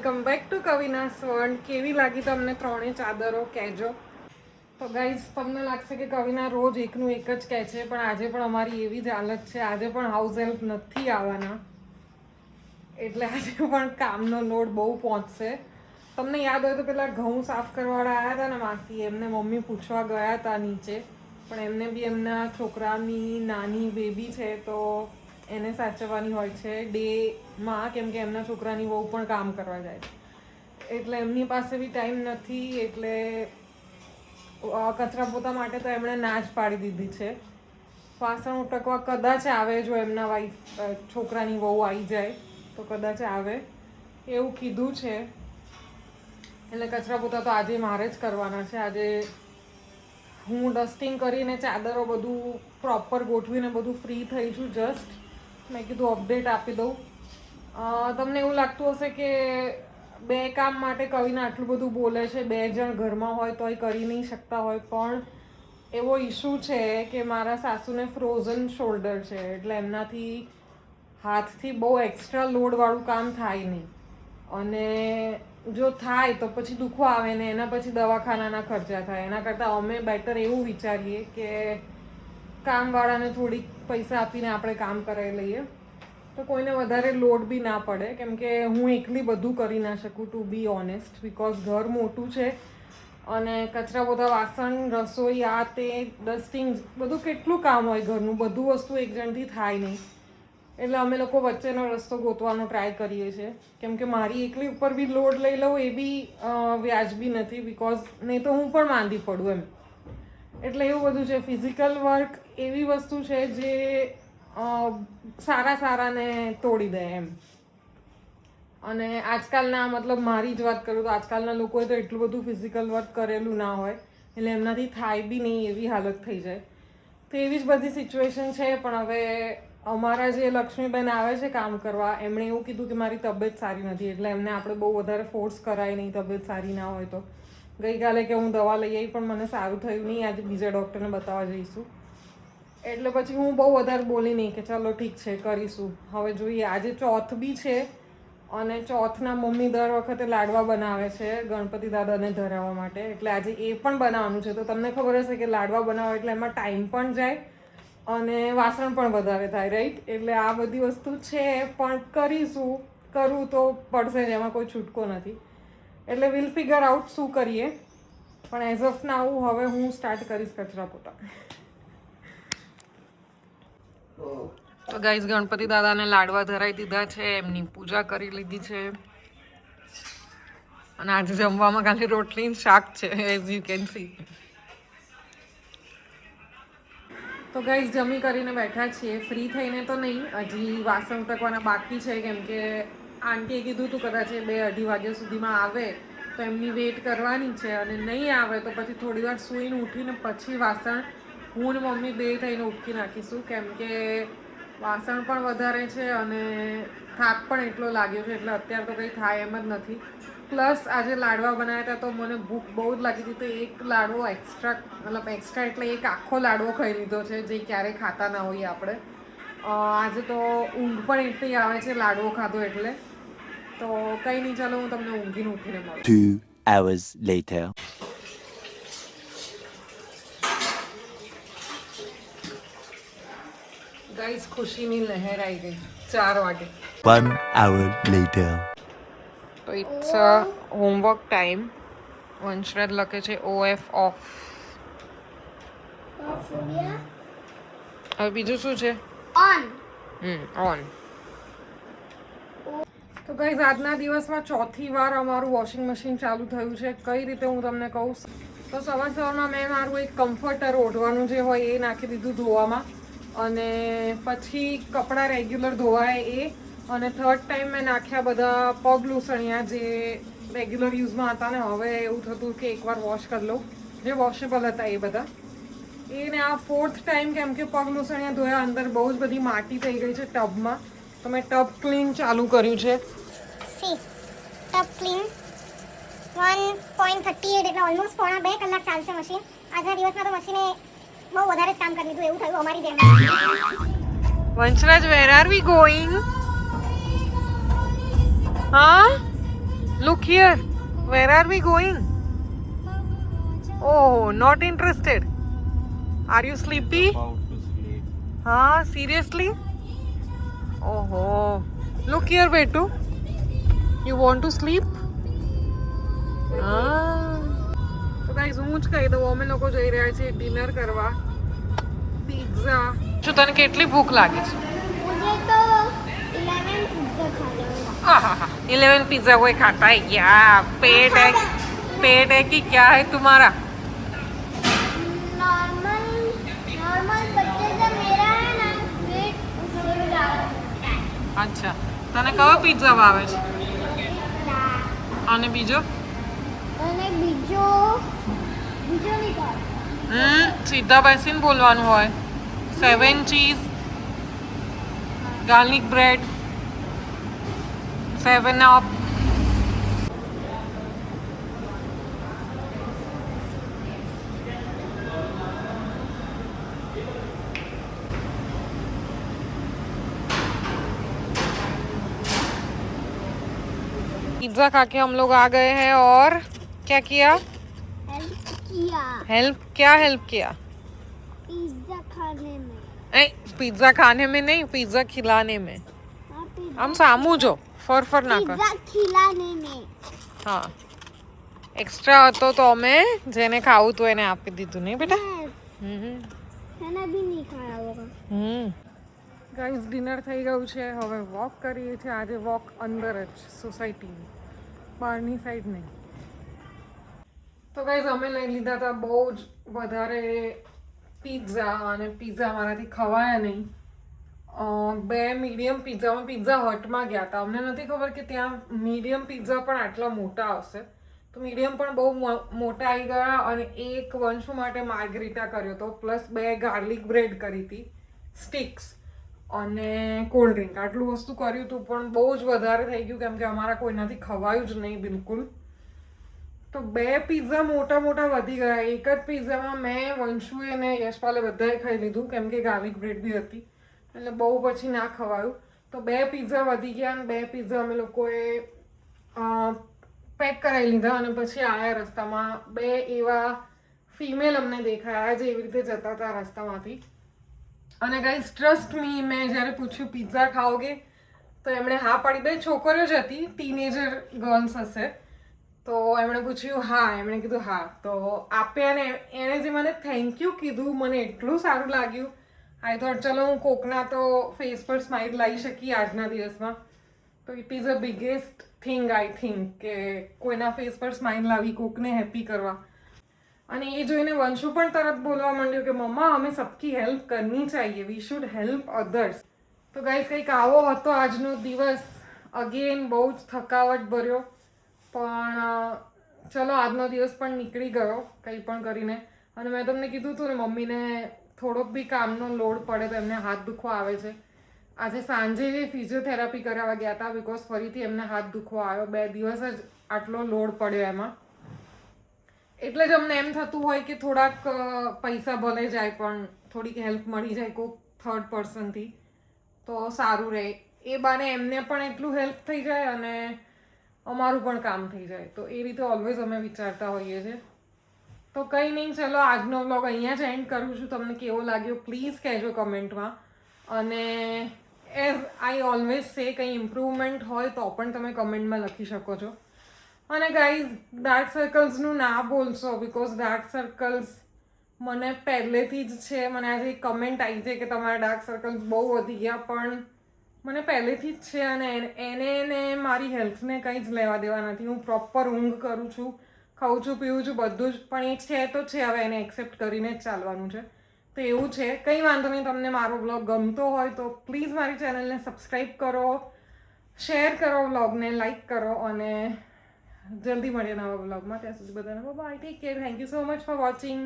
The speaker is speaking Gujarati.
વેલકમ બેક ટુ કવિના સ્વર્ણ. કેવી લાગી તમને ત્રણેય ચાદરો કહેજો. તો ગાઈઝ, તમને લાગશે કે કવિના રોજ એકનું એક જ કહે છે, પણ આજે પણ અમારી એવી જ હાલત છે. આજે પણ હાઉસ હેલ્પ નથી આવવાના, એટલે આજે પણ કામનો લોડ બહુ પહોંચશે. તમને યાદ હોય તો પેલા ઘઉં સાફ કરવાવાળા આવ્યા હતા ને માસી, એમને મમ્મી પૂછવા ગયા હતા નીચે, પણ એમને બી એમના છોકરાની નાની બેબી છે તો એને સાચવવાની હોય છે ડેમાં, કેમ કે એમના છોકરાની વહુ પણ કામ કરવા જાય છે, એટલે એમની પાસે બી ટાઈમ નથી. એટલે કચરા પોતા માટે તો એમણે ના જ પાડી દીધી છે. વાસણ ઉટકવા કદાચ આવે, જો એમના વાઈફ છોકરાની વહુ આવી જાય તો કદાચ આવે એવું કીધું છે. એટલે કચરા પોતા તો આજે મારે જ કરવાના છે. આજે હું ડસ્ટિંગ કરીને ચાદરો બધું પ્રોપર ગોઠવીને બધું ફ્રી થઈ છું. જસ્ટ મેં કીધું અપડેટ આપી દઉં. તમને એવું લાગતું હશે કે બે કામ માટે કવિને આટલું બધું બોલે છે, 2 જણ ઘરમાં હોય તોય કરી નહીં શકતા હોય, પણ એવો ઇશ્યુ છે કે મારા સાસુને ફ્રોઝન શોલ્ડર છે, એટલે એમનાથી હાથથી બહુ એક્સ્ટ્રા લોડવાળું કામ થાય નહીં, અને જો થાય તો પછી દુખો આવે ને એના પછી દવાખાનાના ખર્ચા થાય. એના કરતાં અમે બેટર એવું વિચારીએ કે કામવાળાને થોડીક પૈસા આપીને આપણે કામ કરાવી લઈએ, તો કોઈને વધારે લોડ બી ના પડે. કેમ કે હું એકલી બધું કરી ના શકું, ટુ બી ઓનેસ્ટ, બિકોઝ ઘર મોટું છે અને કચરા બધા, વાસણ, રસોઈ, આ તે, ડસ્ટિંગ, બધું કેટલું કામ હોય ઘરનું, બધું વસ્તુ એક જણથી થાય નહીં. એટલે અમે લોકો વચ્ચેનો રસ્તો ગોતવાનો ટ્રાય કરીએ છીએ, કેમ કે મારી એકલી ઉપર બી લોડ લઈ લઉં એ બી વ્યાજબી નથી, બિકોઝ નહીં તો હું પણ માંદી પડું એમ. એટલે એવું બધું છે. ફિઝિકલ વર્ક એવી વસ્તુ છે જે સારાને તોડી દે એમ. અને આજકાલના, મતલબ મારી જ વાત કરું તો આજકાલના લોકોએ તો એટલું બધું ફિઝિકલ વર્ક કરેલું ના હોય, એટલે એમનાથી થાય બી નહીં એવી હાલત થઈ જાય. તો એવી જ બધી સિચ્યુએશન છે. પણ હવે અમારા જે લક્ષ્મીબેન આવે છે કામ કરવા, એમણે એવું કીધું કે મારી તબિયત સારી નથી, એટલે એમને આપણે બહુ વધારે ફોર્સ કરાય નહીં તબિયત સારી ના હોય તો. ગઈકાલે કે હું દવા લઈ આવી પણ મને સારું થયું નહીં, આજે બીજા ડૉક્ટરને બતાવવા જઈશું. એટલે પછી હું બહુ વધારે બોલી નહીં કે ચાલો ઠીક છે કરીશું. હવે જોઈએ, આજે ચોથ બી છે અને ચોથના મમ્મી દર વખતે લાડવા બનાવે છે ગણપતિ દાદાને ધરાવવા માટે, એટલે આજે એ પણ બનાવવાનું છે. તો તમને ખબર હશે કે લાડવા બનાવો એટલે એમાં ટાઈમ પણ જાય અને વાસણ પણ વધારે થાય, રાઈટ? એટલે આ બધી વસ્તુ છે, પણ કરીશું, કરવું તો પડશે જ, એમાં કોઈ છૂટકો નથી. એટલે વિલ ફિગર આઉટ શું કરીએ, પણ એઝ ઓફ નાઉ હવે હું સ્ટાર્ટ કરીશ કચરા પોતા. તો ગાઈઝ, ગણપતિ દાદાને લાડવા ધરાઈ દીધા છે, એમની પૂજા કરી લીધી છે, અને આજે જમવામાં ખાલી રોટલી શાક છે, એઝ યુ કેન સી. તો ગાઈઝ, જમી કરીને બેઠા છીએ, ફ્રી થઈને તો નહીં, હજી વાસણ ઉટકવાના બાકી છે, કેમ કે આંટીએ કીધું હતું કદાચ 2-2:30 વાગ્યા સુધીમાં આવે તો એમની વેઇટ કરવાની છે, અને નહીં આવે તો પછી થોડી વાર સૂઈને ઉઠીને પછી વાસણ હું ને મમ્મી બે થઈને ઉટકી નાખીશું, કેમ કે વાસણ પણ વધારે છે અને થાક પણ એટલો લાગ્યો છે, એટલે અત્યારે તો કંઈ થાય એમ જ નથી. પ્લસ આજે લાડવા બનાવ્યા હતા તો મને ભૂખ બહુ જ લાગી હતી, તો એક લાડવો એક્સ્ટ્રા, મતલબ એક્સ્ટ્રા એટલે એક આખો લાડવો ખાઈ લીધો છે, જે ક્યારેય ખાતા ના હોઈએ આપણે. આજે તો ઊંઘ પણ એટલી આવે છે લાડવો ખાધો એટલે. તો કંઈ નહીં, ચાલો હું તમને ઊંઘીને ઉઠીને મળું. 2 hours later. ગાઈસ, ખુશીની લહેર આવી ગઈ 4 વાગે. 1 hour later. તો ઇટ્સ હોમવર્ક ટાઈમ. વંશરાજ લખે છે OF ઓફ. હવે બીજું શું છે? ઓન. ઓન. તો ગાઈઝ, આજના દિવસમાં ચોથી વાર અમારું વોશિંગ મશીન ચાલુ થયું છે. કઈ રીતે હું તમને કહું. તો સવારમાં મેં મારું એક કમ્ફર્ટર ઓઢવાનું જે હોય એ નાખી દીધું ધોવામાં, અને પછી કપડાં રેગ્યુલર ધોવાય એ, અને થર્ડ ટાઈમ મેં નાખ્યા બધા પગ લૂસણિયા જે રેગ્યુલર યુઝમાં હતા ને હવે એવું થતું કે એકવાર વોશ કરી લઉં, જે વોશેબલ હતા એ બધા. એને આ 4th ટાઈમ, કેમ કે પગ લૂસણિયા ધોયા, અંદર બહુ જ બધી માટી થઈ ગઈ છે ટબમાં, તો મેં ટબ ક્લીન ચાલુ કર્યું છે. ટબ ક્લીન 1.38, એટલે ઓલમોસ્ટ 1.5 કલાક ચાલશે મશીન. આજના દિવસમાં તો મશીને બહુ વધારે જ કામ કરી લીધું એવું થયું અમારી જેમ. Vanshraj, where are V going? હા, Look here. Where are we going? Oh, not interested. Are you sleepy? About to sleep. Huh? Seriously? Oh, look here, Betu. You want to sleep? Ah. તો ગાઈઝ હું જ કહી દઉં, અમે લોકો જઈ રહ્યા છીએ ડિનર કરવા. પિઝા. શું તને કેટલી ભૂખ લાગી છે? मुझे तो 11 पिज्जा खाना है. आहा, 11 पिज्जा कोई खाता है क्या? पेट है कि क्या है तुम्हारा? नॉर्मल बच्चे से मेरा है ना वेट उससे भी ज़्यादा होता है. અચ્છા, તને કયો પિઝા ભાવે છે? અને બીજો? અને બીજો નહીં ખાતો. સીધા બેસીને બોલવાનું હોય. 7 cheese, garlic bread, 7 up. Pizza खा के हम लोग आ गए हैं और क्या किया? हेल्प किया क्या हेल्प किया? पिज्जा खाने में. पिज्जा खाने में नहीं, पिज्जा खिलाने में. આમ સામું જો, ફર ના કર. पिज्जा खिलाने में. હા, એક્સ્ટ્રા હતો તો અમે જેને ખાવું હતું એને આપી દીધું, નહીં બેટા? खाना भी नहीं खाया होगा. ગાઈઝ ડિનર થઈ ગયું છે, હવે વોક કરીએ છીએ. આજે વોક અંદર જ સોસાયટીની, બહારની સાઈડ નહીં. તો ગાઈઝ અમે લઈ લીધા હતા બહુ જ વધારે પિઝા, અને પિઝા મારાથી ખવાયા નહીં. 2 મીડિયમ પિઝામાં પિઝા હટમાં ગયા હતા. અમને નથી ખબર કે ત્યાં મીડિયમ પિઝા પણ આટલા મોટા આવશે. તો મીડિયમ પણ બહુ મોટા આવી ગયા, અને એક વંશુ માટે માર્ગરીટા કર્યો હતો, પ્લસ 2 ગાર્લિક બ્રેડ કરી હતી, સ્ટિક્સ, અને કોલ્ડ ડ્રિંક. આટલું વસ્તુ કર્યું હતું પણ બહુ જ વધારે થઈ ગયું, કેમ કે અમારા કોઈનાથી ખવાયું જ નહીં બિલકુલ. તો 2 પિઝા મોટા વધી ગયા. એક જ પિઝામાં મેં, વંશુએ અને યશપાલે બધાએ ખાઈ લીધું, કેમ કે ગાર્લિક બ્રેડ બી હતી, એટલે બહુ પછી ના ખવાયું. તો 2 પિઝા વધી ગયા, અને 2 પિઝા અમે લોકોએ પેક કરાવી લીધા. અને પછી આવ્યા રસ્તામાં 2 એવા ફિમેલ અમને દેખાયા જે એવી રીતે જતા હતા રસ્તામાંથી. અને ગાઈઝ ટ્રસ્ટ મી, મેં જ્યારે પૂછ્યું પિઝા ખાઓગે તો એમણે હા પાડી. 2 છોકરીઓ જ હતી, ટીનેજર ગર્લ્સ હશે. તો એમણે પૂછ્યું હા, એમણે કીધું હા, તો આપ્યા. ને એણે જે મને થેન્ક યુ કીધું, મને એટલું સારું લાગ્યું. આઈ થોટ ચલો હું કોકના તો ફેસ પર સ્માઇલ લાવી શકી આજના દિવસમાં. તો it is a biggest thing I think, કે કોઈના ફેસ પર સ્માઇલ લાવી, કોકને હેપી કરવા. અને એ જોઈને વંશુ પણ તરત બોલવા માંડ્યો કે મમ્મા હમે સબકી હેલ્પ કરવી ચાહીએ, વી શુડ હેલ્પ અધર્સ. તો ગાઈઝ કંઈક આવો હતો આજનો દિવસ. અગેન બહુ જ થકાવટ ભર્યો, પણ ચલો આજનો દિવસ પણ નીકળી ગયો કંઈ પણ કરીને. અને મેં તમને કીધું હતું ને, મમ્મીને થોડોક બી કામનો લોડ પડે તો એમને હાથ દુખવા આવે છે. આજે સાંજે ફિઝિયોથેરાપી કરાવવા ગયા હતા, બિકોઝ ફરીથી એમને હાથ દુખવા આવ્યો. 2 દિવસ જ આટલો લોડ પડ્યો એમાં. એટલે જ અમને એમ થતું હોય કે થોડાક પૈસા ભલે જાય પણ થોડીક હેલ્પ મળી જાય કોઈક થર્ડ પર્સનથી તો સારું રહે. એ બાને એમને પણ એટલું હેલ્પ થઈ જાય અને અમારું પણ કામ થઈ જાય. તો એ રીતે ઓલવેઝ અમે વિચારતા હોઈએ છીએ. તો કંઈ નહીં, ચલો આજનો વ્લોગ અહીંયા જ એન્ડ કરું છું. તમને કેવો લાગ્યો પ્લીઝ કહેજો કમેન્ટમાં. અને એઝ આઈ ઓલવેઝ સે, કંઈ ઇમ્પ્રુવમેન્ટ હોય તો પણ તમે કમેન્ટમાં લખી શકો છો. અને ગાઈઝ ડાર્ક સર્કલ્સનું ના બોલશો, બિકોઝ ડાર્ક સર્કલ્સ મને પહેલેથી જ છે. મને આજે એક કમેન્ટ આવી છે કે તમારા ડાર્ક સર્કલ્સ બહુ વધી ગયા, પણ મને પહેલેથી જ છે. અને એને મારી હેલ્થને કંઈ જ લેવા દેવા નથી. હું પ્રોપર ઊંઘ કરું છું, ખાઉં છું, પીવું છું, બધું જ. પણ એ છે તો છે, હવે એને એક્સેપ્ટ કરીને જ ચાલવાનું છે. તો એવું છે, કંઈ વાંધો નહીં. તમને મારો બ્લોગ ગમતો હોય તો પ્લીઝ મારી ચેનલને સબસ્ક્રાઈબ કરો, શેર કરો, બ્લોગને લાઈક કરો, અને જલ્દી મળીએ નવા બ્લોગમાં. ત્યાં સુધી બધાને bye, take care, thank you so much for watching.